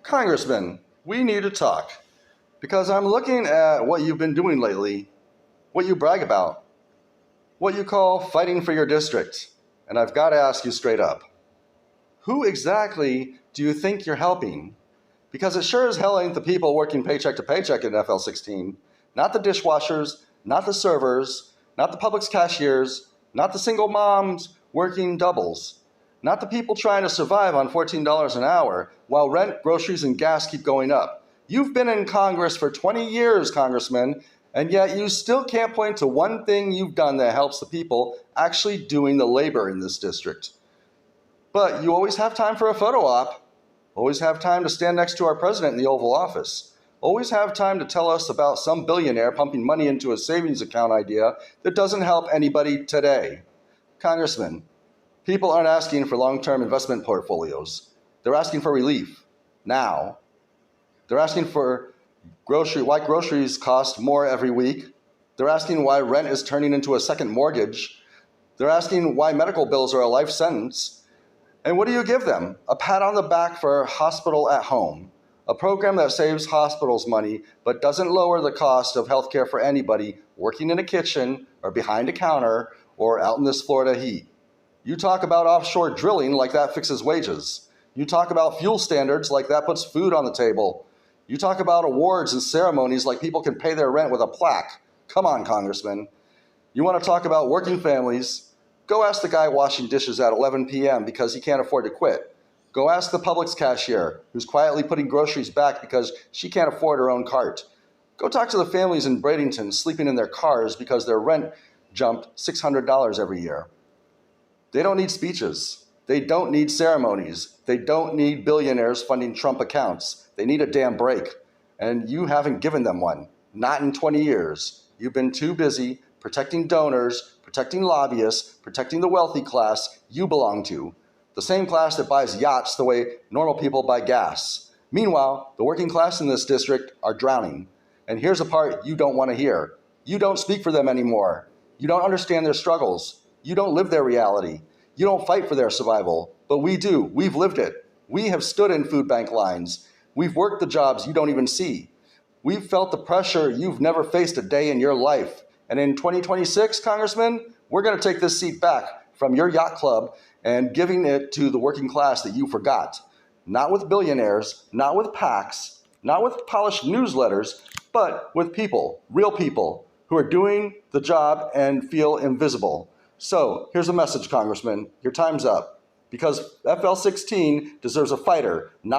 Congressman, we need to talk because I'm looking at what you've been doing lately, what you brag about, what you call fighting for your district, and I've got to ask you straight up. Who exactly do you think you're helping? Because it sure as hell ain't the people working paycheck to paycheck in FL-16, not the dishwashers, not the servers, not the Publix cashiers, not the single moms working doubles, not the people trying to survive on $14 an hour while rent, groceries, and gas keep going up. You've been in Congress for 20 years, Congressman, and yet you still can't point to one thing you've done that helps the people actually doing the labor in this district. But you always have time for a photo op, always have time to stand next to our president in the Oval Office, always have time to tell us about some billionaire pumping money into a savings account idea that doesn't help anybody today. Congressman, people aren't asking for long-term investment portfolios. They're asking for relief, now. They're asking for why groceries cost more every week. They're asking why rent is turning into a second mortgage. They're asking why medical bills are a life sentence. And what do you give them? A pat on the back for Hospital at Home, a program that saves hospitals money but doesn't lower the cost of healthcare for anybody working in a kitchen or behind a counter or out in this Florida heat. You talk about offshore drilling like that fixes wages. You talk about fuel standards like that puts food on the table. You talk about awards and ceremonies like people can pay their rent with a plaque. Come on, Congressman. You want to talk about working families? Go ask the guy washing dishes at 11 p.m. because he can't afford to quit. Go ask the Publix cashier who's quietly putting groceries back because she can't afford her own cart. Go talk to the families in Bradenton sleeping in their cars because their rent jumped $600 every year. They don't need speeches. They don't need ceremonies. They don't need billionaires funding Trump accounts. They need a damn break. And you haven't given them one. Not in 20 years. You've been too busy protecting donors, protecting lobbyists, protecting the wealthy class you belong to. The same class that buys yachts the way normal people buy gas. Meanwhile, the working class in this district are drowning. And here's the part you don't want to hear. You don't speak for them anymore. You don't understand their struggles. You don't live their reality. You don't fight for their survival. But we do. We've lived it. We have stood in food bank lines. We've worked the jobs you don't even see. We've felt the pressure you've never faced a day in your life. And in 2026, Congressman, we're going to take this seat back from your yacht club and giving it to the working class that you forgot. Not with billionaires, not with PACs, not with polished newsletters, but with people, real people, who are doing the job and feel invisible. So here's a message, Congressman. Your time's up. Because FL-16 deserves a fighter, not